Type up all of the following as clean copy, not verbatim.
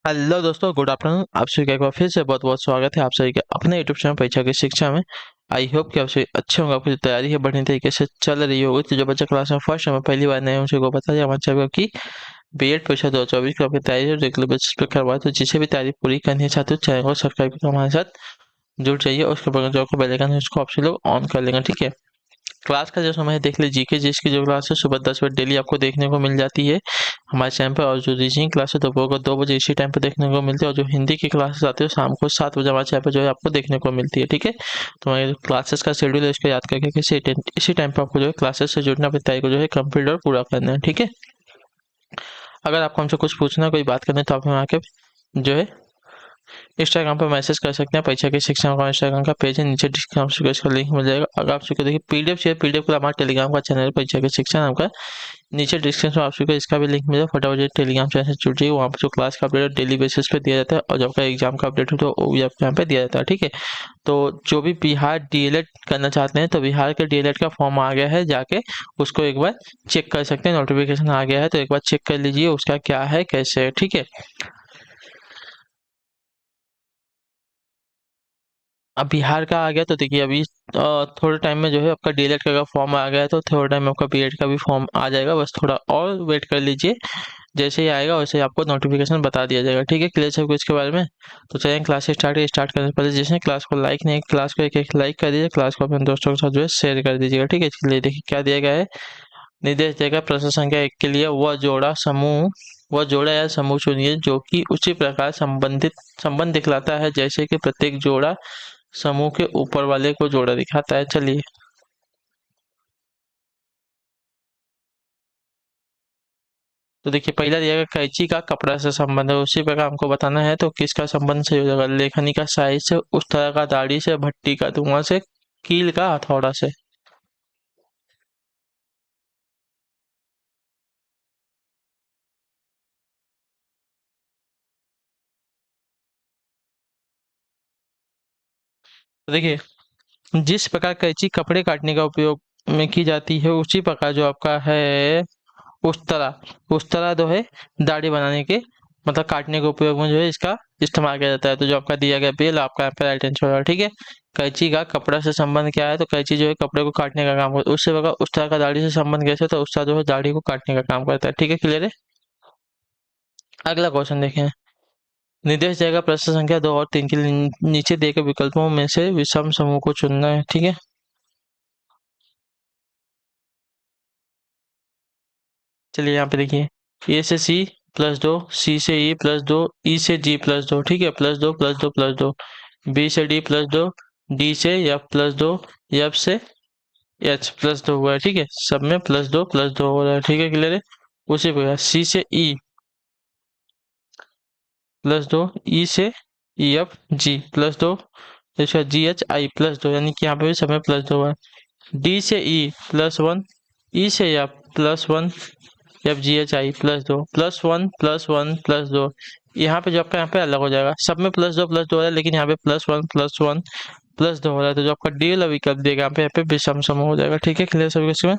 Hello दोस्तों, good afternoon. आप सभी का एक बार फिर से बहुत बहुत स्वागत है आप सभी का अपने यूट्यूब चैनल परीक्षा की शिक्षा में। आई होप कि आप सभी अच्छे होंगे। आपकी जो तैयारी है बढ़िया तरीके से चल रही होगी। तो जो बच्चा क्लास में फर्स्ट समय पहली बार नए हैं उनको बता दिया हमारे चैनल की बीएड परीक्षा 2024 की आपकी तैयारी है रेगुलर बेसिस पे करवाए। तो जिसे भी तैयारी पूरी करनी है चाहते हो चैनल को सब्सक्राइब करके हमारे साथ जुड़ जाइए। उसके बगल जो आपको बेल आइकन है उसको आप सभी लोग ऑन कर लेंगे, ठीक है। क्लास का जो समय है देख लीजिए कि जिसकी जो क्लास है सुबह 10 बजे डेली आपको देखने को मिल जाती है हमारे चैनल पर। और जो रीजनिंग क्लास है दोपहर को 2 बजे इसी टाइम पे देखने को मिलती है। और जो हिंदी की क्लासेस आती है शाम को 7 बजे हमारे चैनल पर जो है आपको देखने को मिलती है, ठीक है। तो हमारे क्लासेस का शेड्यूल है इसको याद करके इसी टाइम पर आपको जो है क्लासेस से जुड़ना, अपनी तैयारी को जो है कंप्लीट और पूरा करना है, ठीक है। अगर आपको हमसे कुछ पूछना है, कोई बात करनी है, तो आप हमें आके जो है इंस्टाग्राम पर मैसेज कर सकते हैं। परीक्षा की शिक्षा का इंस्टाग्राम का पेज है, नीचे डिस्क्रिप्शन में इसका लिंक मिल जाएगा। अगर आप देखिए पीडीएफ चाहिए, पीडीएफ को हमारे टेलीग्राम का चैनल है परीक्षा की शिक्षा नाम का, नीचे डिस्क्रिप्शन में आपको इसका भी लिंक मिलेगा। फटाफट टेलीग्राम चैनल से जुड़ जाइए। वहाँ पर जो क्लास का अपडेट डेली बेसिस पे दिया जाता है और जब आपका एग्जाम का अपडेट हो तो वो भी आपको यहाँ पे दिया जाता है, ठीक है। तो जो भी बिहार डीएलएड करना चाहते हैं तो बिहार के डीएलएड का फॉर्म आ गया है, जाके उसको एक बार चेक कर सकते हैं। नोटिफिकेशन आ गया है तो एक बार चेक कर लीजिए उसका क्या है कैसे है, ठीक है। अब बिहार का आ गया तो देखिए अभी थोड़े टाइम में जो है आपका डीएलएड का फॉर्म आ गया है, तो थोड़े टाइम में आपका बीएड का भी फॉर्म आ जाएगा। बस थोड़ा और वेट कर लीजिए। जैसे ही आएगा वैसे ही आपको नोटिफिकेशन बता दिया जाएगा, ठीक है। क्लियर सब कुछ इसके बारे में। तो चलिए क्लास स्टार्ट करने से पहले जिसने क्लास को लाइक नहीं, क्लास को एक एक लाइक कर दीजिए, क्लास को अपने दोस्तों के साथ जो है शेयर कर दीजिएगा, ठीक है। इसके लिए देखिए क्या दिया गया है। निर्देश देगा प्रश्न संख्या 1 के लिए वह जोड़ा या समूह चुनिए जो कि उसी प्रकार संबंध दिखलाता है जैसे कि प्रत्येक जोड़ा समूह के ऊपर वाले को जोड़ा दिखाता है। चलिए तो देखिए पहला दिया गया कैंची का कपड़ा से संबंध है, उसी प्रकार हमको बताना है तो किसका संबंध सही हो जाएगा। लेखनी का साइज से, उस तरह का दाढ़ी से, भट्टी का धुआं से, कील का हथौड़ा से। तो देखिए जिस प्रकार कैंची कपड़े काटने का उपयोग में की जाती है उसी प्रकार जो आपका है उस्तरा जो है दाढ़ी बनाने के मतलब काटने के उपयोग में जो है इसका इस्तेमाल किया जाता है। तो जो आपका दिया गया बिल आपका यहाँ पे राइट आंसर होगा, ठीक है। कैंची का कपड़ा से संबंध क्या है, तो कैंची जो है कपड़े को काटने का काम करता है। उससे बगा उस्तरा का दाढ़ी से संबंध कैसे, तो उस्तरा जो है दाढ़ी को काटने का काम करता है, ठीक है। क्लियर है। अगला क्वेश्चन देखें। निर्देश जाएगा प्रश्न संख्या 2 और 3 के लिए नीचे दिए गए विकल्पों में से विषम समूह को चुनना है, ठीक है। चलिए यहाँ पे देखिए ए से सी +2, सी से ई +2, ई से जी +2, ठीक है। +2 +2 +2। बी से डी +2, डी से एफ +2, एफ से एच +2 हुआ है, ठीक है। सब में +2 +2 हो रहा है, ठीक है। क्लियर है। उसी प्रकार सी से ई +2, ई से ई एफ जी +2, इसका जी एच आई +2, यानी कि यहाँ पे भी सब में +2 हुआ है। डी से ई +1, ई से F +1, F G H I +2, +1 +1 +2। यहाँ पे जो आपका यहाँ पे अलग हो जाएगा, सब में +2 +2 हो रहा है लेकिन यहाँ पे +1 +1 +2 हो रहा है। तो जो आपका डी वाला विकल्प देगा यहाँ पे विषम समूह हो जाएगा, ठीक है। क्लियर सभी इसमें।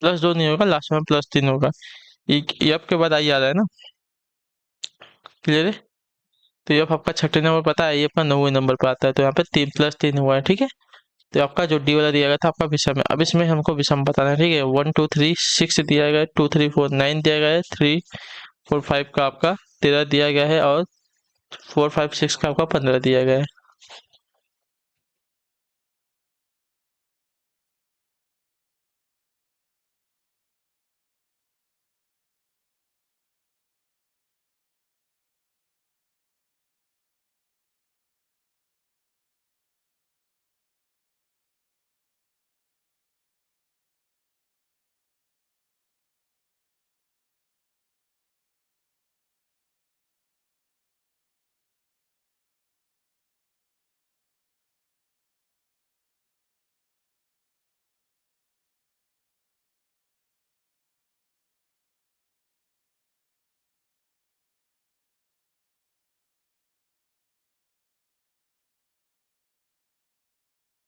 +2 नहीं होगा, लास्ट में +3 होगा। एफ के बाद आई आ रहा है ना। क्लियर है। तो ये आपका छठे नंबर पता है, ये आपका 9वें नंबर पर आता है। तो यहाँ पे 3 + 3 हुआ है, ठीक है। तो आपका जो डी वाला दिया गया था आपका विषम है। अब इसमें हमको विषम बताना है, ठीक है। 1 2 3 6 दिया गया है, 2 3 4 9 दिया गया है, 3 4 5 का आपका 13 दिया गया है, और 4 5 6 का आपका 15 दिया गया है।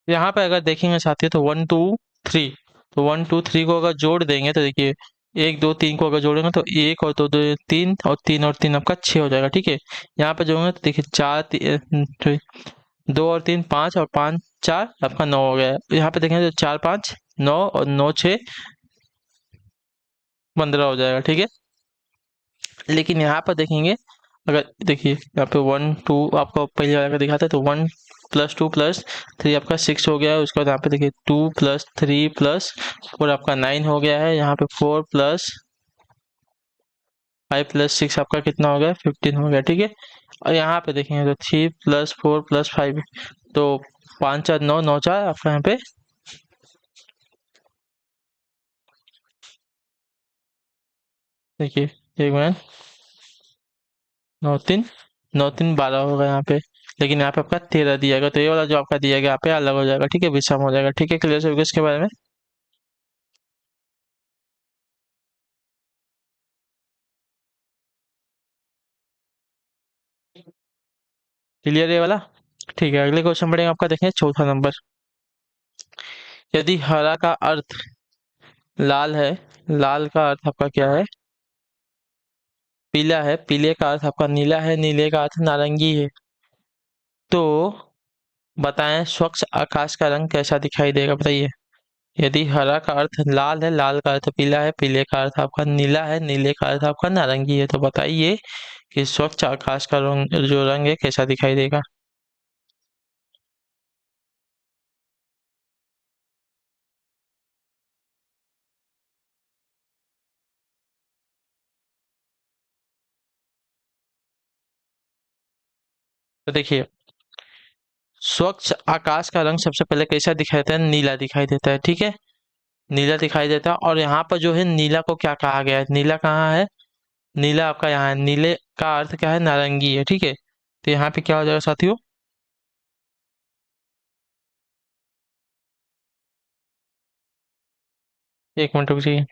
यहाँ पे अगर देखेंगे साथी तो 1 2 3 तो 1 2 3 को अगर जोड़ देंगे तो देखिए 1 2 3 को अगर जोड़ेंगे तो 1 और 2 2 3 और 3 आपका 6 हो जाएगा। ठीक है, यहाँ पे जोड़ेंगे तो देखिए 2 और 3 5 और 5 4 आपका 9 हो गया है। यहाँ पे देखेंगे तो 4 5 9 और 9 6 15 हो जाएगा। ठीक है, लेकिन यहाँ पर देखेंगे, अगर देखिए यहाँ पे 1 2 आपको पहले वाला का दिखाता है तो 1 + 2 + 3 आपका 6 हो गया है। उसके बाद यहाँ पे देखिए 2 + 3 + 4 आपका 9 हो गया है। यहाँ पे 4 + 5 + 6 आपका कितना हो गया, 15 हो गया। ठीक है, और यहाँ पे देखेंगे तो 3 + 4 + 5 तो 5 4 9 9 4 आपका यहाँ पे देखिए 1 9 3 12 होगा यहाँ पे। लेकिन यहाँ पे आपका 13 दिया गया, तो ये वाला जो आपका दिया गया यहाँ पे अलग हो जाएगा। ठीक है, विषम हो जाएगा। ठीक है, क्लियर सभी को इसके बारे में? क्लियर ये वाला? ठीक है, अगले क्वेश्चन बढ़ेंगे आपका, देखें चौथा नंबर। यदि हरा का अर्थ लाल है, लाल का अर्थ आपका क्या है, पीला है, पीले का अर्थ आपका नीला है, नीले का अर्थ नारंगी है, तो बताएं स्वच्छ आकाश का रंग कैसा दिखाई देगा, बताइए। यदि हरा का अर्थ लाल है, लाल का अर्थ पीला है, पीले का अर्थ आपका नीला है, नीले का अर्थ आपका नारंगी है, तो बताइए कि स्वच्छ आकाश का रंग जो रंग है कैसा दिखाई देगा। तो देखिए स्वच्छ आकाश का रंग सबसे पहले कैसा दिखाई देता है, नीला दिखाई देता है। ठीक है, नीला दिखाई देता है। और यहाँ पर जो है नीला को क्या कहा गया है, नीला कहाँ है, नीला आपका यहाँ है, नीले का अर्थ क्या है, नारंगी है। ठीक है, तो यहाँ पे क्या हो जाएगा साथियों, 1 मिनट रुक जाइए।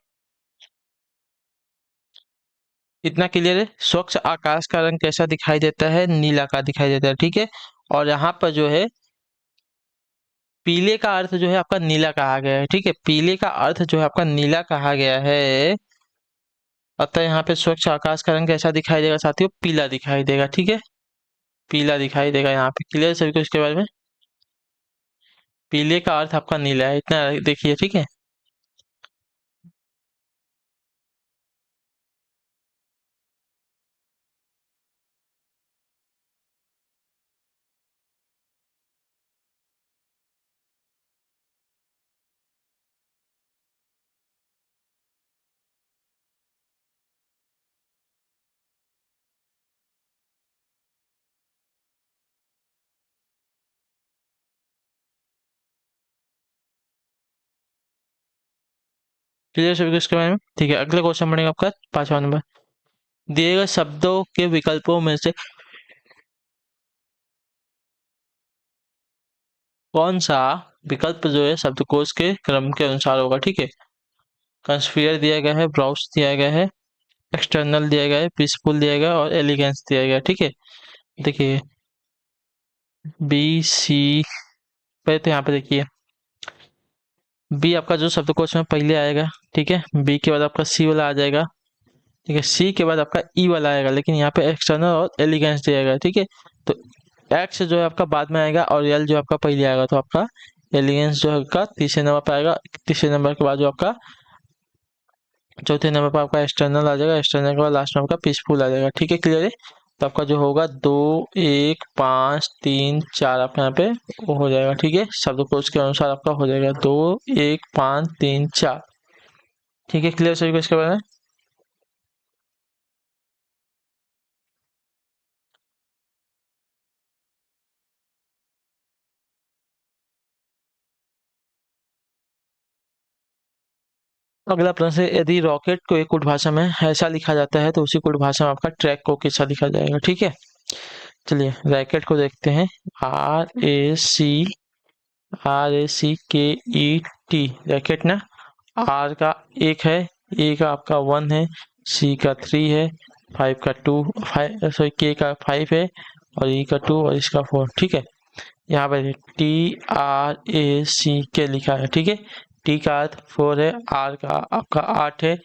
इतना क्लियर है, स्वच्छ आकाश का रंग कैसा दिखाई देता है, नीला का दिखाई देता है। ठीक है, और यहाँ पर जो है पीले का अर्थ जो है आपका नीला कहा गया है। ठीक है, पीले का अर्थ जो है आपका नीला कहा गया है, अतः यहाँ पे स्वच्छ आकाश का रंग कैसा दिखाई देगा साथियों, पीला दिखाई देगा। ठीक है, पीला दिखाई देगा यहाँ पे। क्लियर सभी को इसके बारे में? पीले का अर्थ आपका नीला है, इतना देखिए। ठीक है, क्लियर सभी को इसके बारे में? ठीक है, अगला क्वेश्चन बनेगा आपका 5वां नंबर। दिए गए शब्दों के विकल्पों में से कौन सा विकल्प जो है शब्दकोश के क्रम के अनुसार होगा। ठीक है, कंस्पियर दिया गया है, ब्राउज दिया गया है, एक्सटर्नल दिया गया है, पीसफुल दिया गया है और एलिगेंस दिया गया है। ठीक है, देखिए बी सी, पहले तो यहाँ पे देखिए बी आपका जो शब्दकोश में पहले आएगा। ठीक है, बी के बाद आपका सी वाला आ जाएगा। ठीक है, सी के बाद आपका ई वाला आएगा, लेकिन यहाँ पे एक्सटर्नल और एलिगेंस दिया गया है। ठीक है, तो एक्स जो है आपका बाद में आएगा और एल जो आपका पहले आएगा, तो आपका एलिगेंस जो है आपका तीसरे नंबर पर आएगा। तीसरे नंबर के बाद जो आपका चौथे नंबर पर आपका एक्सटर्नल आ जाएगा, एक्सटर्नल के बाद लास्ट में आपका पीसफुल आ जाएगा। ठीक है, क्लियर है? तो आपका जो होगा 2 1 5 3 4 आपका यहाँ पे वो हो जाएगा। ठीक है, शब्दकोश के अनुसार आपका हो जाएगा 2 1 5 3 4। ठीक है, क्लियर सभी को इसके बारे में? अगला प्रश्न है, यदि रॉकेट को एक उठ भाषा में ऐसा लिखा जाता है तो उसी उठ भाषा में आपका ट्रैक को कैसा लिखा जाएगा। ठीक है, चलिए रैकेट को देखते हैं। RACKET, रैकेट ना। आर का 1 है, ए का आपका 1 है, सी का 3 है, 5 का 2, 5 सॉरी के का 5 है और ई का 2 और इसका 4। ठीक है, यहाँ पर TRACK लिखा है। ठीक है, टी का अर्थ 4 है, आर का आपका 8 है,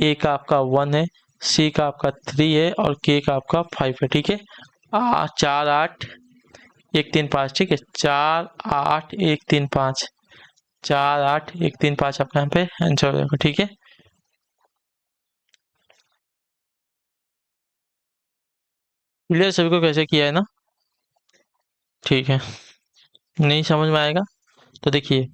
ए का आपका 1 है, सी का आपका 3 है और के का आपका 5 है। ठीक है, 4 8 1 3 5। ठीक है, 4 8 1 3 5, 4 8 1 3 5 आपका यहाँ पे आंसर हो जाएगा। ठीक है, क्लियर सभी को कैसे किया है ना? ठीक है, नहीं समझ में आएगा तो देखिए,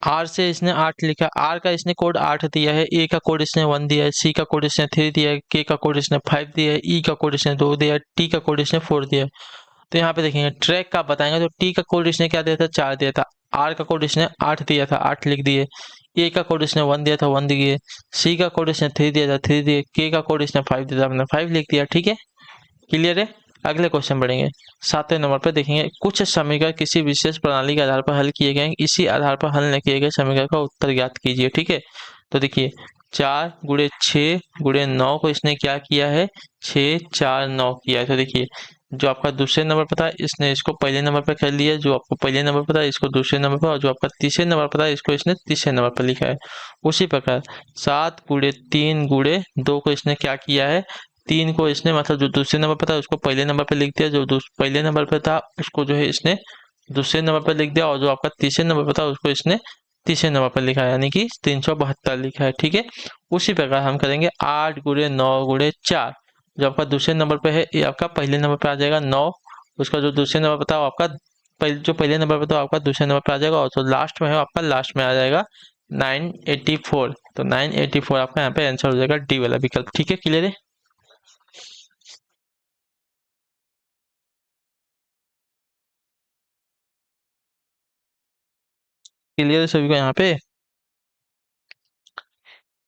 आर से इसने 8 लिखा, आर का इसने कोड 8 दिया है, ए का कोड इसने 1 दिया है, सी का कोड इसने 3 दिया है, के का कोड इसने 5 दिया है, ई का कोड इसने 2 दिया है, टी का कोड इसने 4 दिया है। तो यहाँ पे देखेंगे ट्रैक का आप बताएंगे तो टी का कोड इसने क्या दिया था, 4 दिया था, आर का कोड इसने 8 दिया था, 8 लिख दिए, ए का कोड इसने 1 दिया था, 1 दिए, सी का कोड इसने 3 दिया था, 3 दिए, के का कोड इसने 5 दिया था, हमने 5 लिख दिया। ठीक है, क्लियर है। अगले क्वेश्चन बढ़ेंगे, 7वें नंबर पर देखेंगे, कुछ समीकरण किसी विशेष प्रणाली के आधार पर हल किए गए, इसी आधार पर हल न किए गए समीकरण का उत्तर ज्ञात कीजिए। ठीक है, तो देखिए 4 गुणे 6 गुणे 9 को इसने क्या किया है, 6 4 9 किया है। तो देखिए जो आपका दूसरे नंबर पर था इसने इसको पहले नंबर पर कर लिया, जो आपको पहले नंबर पर था इसको दूसरे नंबर पर, और जो आपका तीसरे नंबर पर था इसको इसने तीसरे नंबर पर लिखा है। उसी प्रकार 7 गुणे 3 गुणे 2 को इसने क्या किया है, 3 को इसने मतलब जो दूसरे नंबर पर था उसको पहले नंबर पर लिख दिया, जो पहले नंबर पर था उसको जो है इसने दूसरे नंबर पर लिख दिया, और जो आपका तीसरे नंबर पर था उसको इसने तीसरे नंबर पर लिखा है, यानी कि 372 लिखा है। ठीक है, उसी प्रकार हम करेंगे 8 गुणे 9 गुणे 4, जो आपका दूसरे नंबर पे है ये आपका पहले नंबर पे आ जाएगा 9, उसका जो दूसरे नंबर पर था वो आपका जो पहले नंबर पर था आपका दूसरे नंबर पे आ जाएगा, और जो लास्ट में है आपका लास्ट में आ जाएगा 984। तो 984 आपका यहाँ पे आंसर हो जाएगा डी वाला विकल्प। ठीक है, क्लियर है। क्लियर है सभी को यहाँ पे?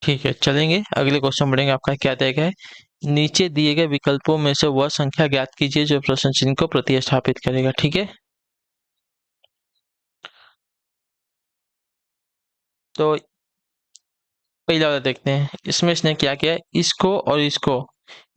ठीक है, चलेंगे अगले क्वेश्चन बढ़ेंगे। आपका क्या दिया गया है, नीचे दिए गए विकल्पों में से वह संख्या ज्ञात कीजिए जो प्रश्न चिन्ह को प्रतिस्थापित करेगा। ठीक है, तो पहला वाला देखते हैं, इसमें इसने क्या किया है, इसको और इसको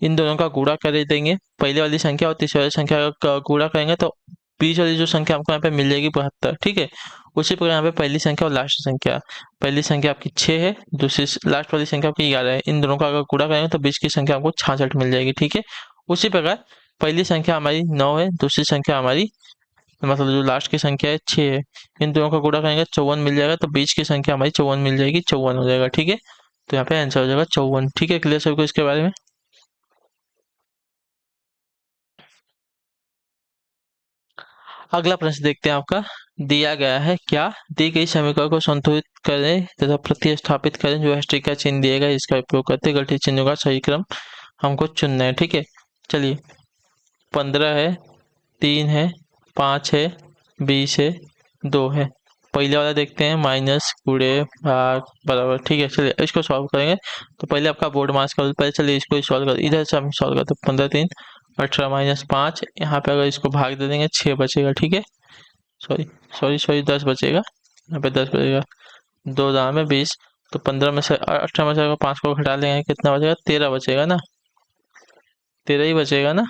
इन दोनों का गुणा कर देंगे, पहले वाली संख्या और तीसरी वाली संख्या का गुणा करेंगे तो बीच वाली जो संख्या आपको यहाँ पे मिल जाएगी 72। ठीक है, उसी प्रकार यहाँ पे पहली संख्या और लास्ट संख्या, पहली संख्या आपकी 6 है, दूसरी लास्ट वाली संख्या आपकी 11 है, इन दोनों का अगर गुणा करेंगे तो बीच की संख्या आपको 66 मिल जाएगी। ठीक है, उसी प्रकार पहली संख्या हमारी 9 है, दूसरी संख्या हमारी मतलब जो लास्ट की संख्या है 6 है, इन दोनों का गुणा करेंगे 54 मिल जाएगा, तो बीच की संख्या हमारी 54 मिल जाएगी, 54 हो जाएगा। ठीक है, तो यहाँ पे आंसर हो जाएगा 54। ठीक है, क्लियर सबको इसके बारे में? अगला प्रश्न देखते हैं, आपका दिया गया है क्या, दी गई समीकरण को संतुलित करें तथा प्रतिस्थापित करें, जो हैशटैग का चिन्ह दिया गया इसका उपयोग करते गलती चिन्हों का सही क्रम हमको चुनना है। ठीक है, चलिए 15 है, 3 है, 5 है, 20 है, 2 है। पहले वाला देखते हैं, माइनस गुणे भाग बराबर। ठीक है, चलिए इसको सॉल्व करेंगे। तो पहले आपका बोर्ड मास कर, पहले चलिए इसको सॉल्व कर, इधर से हम सॉल्व करते 15 3 18 माइनस 5, यहाँ पे अगर इसको भाग दे देंगे 6 बचेगा। ठीक है, सॉरी सॉरी सॉरी 10 बचेगा, यहाँ पे 10 बचेगा, 2 दाम में 20, तो 15 में से 18 में से अगर 5 को घटा लेंगे कितना बचेगा, 13 बचेगा ना, 13 ही बचेगा ना,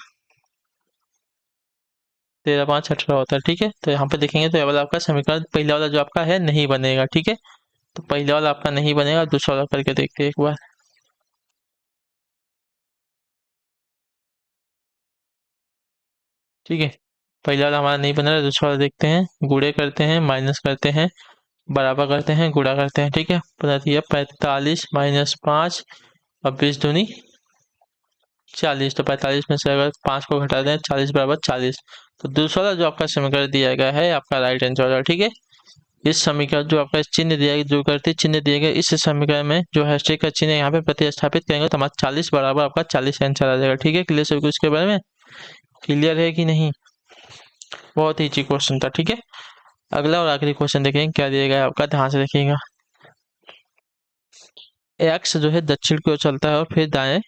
13 5 18 होता है। ठीक है, तो यहाँ पे देखेंगे तो ये वाला आपका समीकरण पहला वाला जो आपका है नहीं बनेगा। ठीक है, तो पहला वाला आपका नहीं बनेगा, दूसरा वाला करके देखते हैं एक बार। ठीक है, पहला वाला हमारा नहीं बन रहा है, दूसरा वाला देखते हैं, गुणे करते हैं, माइनस करते हैं, बराबर करते हैं, गुणा करते हैं। ठीक है, पता दिया 45 माइनस 5 और 20 दूनी 40, तो 45 में से अगर 5 को घटा दें 40 बराबर 40, तो दूसरा वाला जो आपका समीकरण दिया गया है आपका राइट आंसर हो जाएगा। ठीक है, इस समीकरण जो आपका चिन्ह दिया गया, जो करते चिन्ह दिए गए इस समीकरण में जो हैशटैग का चिन्ह यहाँ पे प्रतिस्थापित करेंगे तो हमारा 40 बराबर आपका 40 आंसर आ जाएगा। ठीक है, क्लियर सभी कुछ इसके बारे में? क्लियर है कि नहीं? बहुत ही इजी क्वेश्चन था। ठीक है, अगला और आखिरी क्वेश्चन देखेंगे क्या दिया गया है आपका, ध्यान से देखिएगा। एक्स जो है दक्षिण की ओर चलता है और फिर दाएं,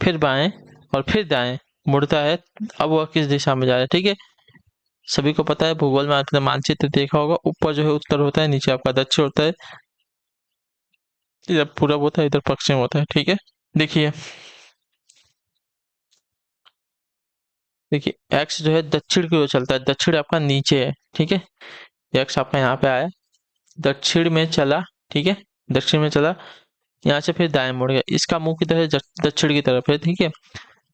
फिर बाएं और फिर दाएं मुड़ता है, अब वह किस दिशा में जा रहा है। ठीक है, सभी को पता है, भूगोल में आपने मानचित्र देखा होगा, ऊपर जो है उत्तर होता है, नीचे आपका दक्षिण होता है, इधर पूरब होता है, इधर पश्चिम होता है। ठीक है, देखिए देखिए एक्स जो है दक्षिण की ओर चलता है, दक्षिण आपका नीचे है। ठीक है, एक्स आपका यहाँ पे आया, दक्षिण में चला, ठीक है, दक्षिण में चला, यहाँ से फिर दाएं मुड़ गया, इसका मुंह किधर है, दक्षिण की तरफ है। ठीक है,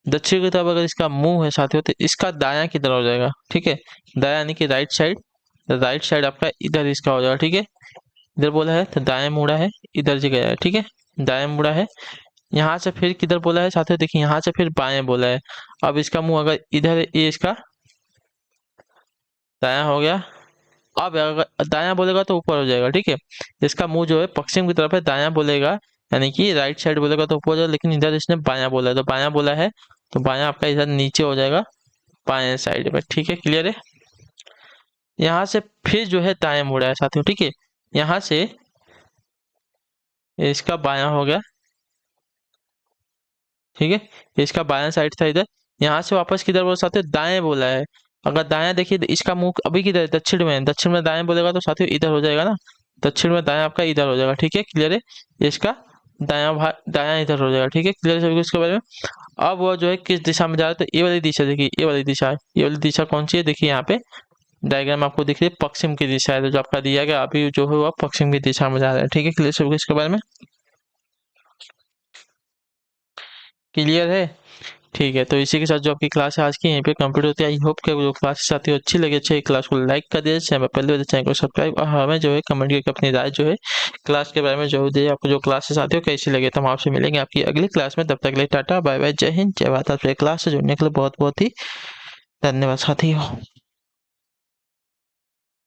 दक्षिण की तरफ अगर इसका मुंह है साथियों तो इसका दायां किधर हो जाएगा, ठीक है, दायां यानी कि राइट साइड, राइट साइड आपका इधर इसका हो जाएगा। ठीक है, इधर बोला है तो दाएं मुड़ा है, इधर जी गया है। ठीक है, दाएं मुड़ा है, यहाँ से फिर किधर बोला है साथियों, देखिए यहाँ से फिर बाएं बोला है। अब इसका मुंह अगर इधर है, ये इसका दायां हो गया। अब अगर दायां बोलेगा तो ऊपर हो जाएगा। ठीक है, इसका मुंह जो है पश्चिम की तरफ है, दायां बोलेगा यानी कि राइट साइड बोलेगा तो ऊपर हो जाएगा, लेकिन इधर इसने बायां बोला है तो बायां बोला है तो बायां आपका इधर नीचे हो जाएगा बाएं साइड में। ठीक है, क्लियर है। यहाँ से फिर जो है दाएं मुड़ा है साथियों। ठीक है, यहाँ से इसका बायां हो गया। ठीक है, इसका बायां साइड था इधर, यहाँ से वापस किधर बोल साथियों, दाएं बोला है। अगर दायां देखिए तो इसका मुंह अभी किधर है, दक्षिण में है, दक्षिण में दाएं बोलेगा तो साथियों इधर हो जाएगा ना, दक्षिण में दायां आपका इधर हो जाएगा। ठीक है, क्लियर है, इसका दायां भाग दायां इधर हो जाएगा। ठीक है, क्लियर है सभी को इसके बारे में। अब वो जो है किस दिशा में जा रहा है, तो ये वाली दिशा देखिए, ये वाली दिशा है, ये वाली दिशा कौन सी है, देखिए यहाँ पे डायग्राम आपको दिख रही है, पश्चिम की दिशा है, तो जो आपका दिया गया अभी जो है वो पश्चिम की दिशा में जा रहा है। ठीक है, क्लियर सभी को इसके बारे में, क्लियर है। ठीक है, तो इसी के साथ जो आपकी क्लास है आज की यहीं पे कंप्लीट होती है। आई होप कि जो क्लास साथियों अच्छी लगी, अच्छी क्लास को लाइक कर दिया, चैनल पहले चैनल को सब्सक्राइब, और हमें जो है कमेंट करके अपनी राय जो है क्लास के बारे में जो दे, आपको जो क्लास है साथियों कैसी लगे, तो हम आपसे मिलेंगे आपकी अगली क्लास में। तब तक के लिए टाटा बाय बाय, जय हिंद, जय भारत। आपसे क्लास से जुड़ने के लिए बहुत बहुत ही धन्यवाद साथियों।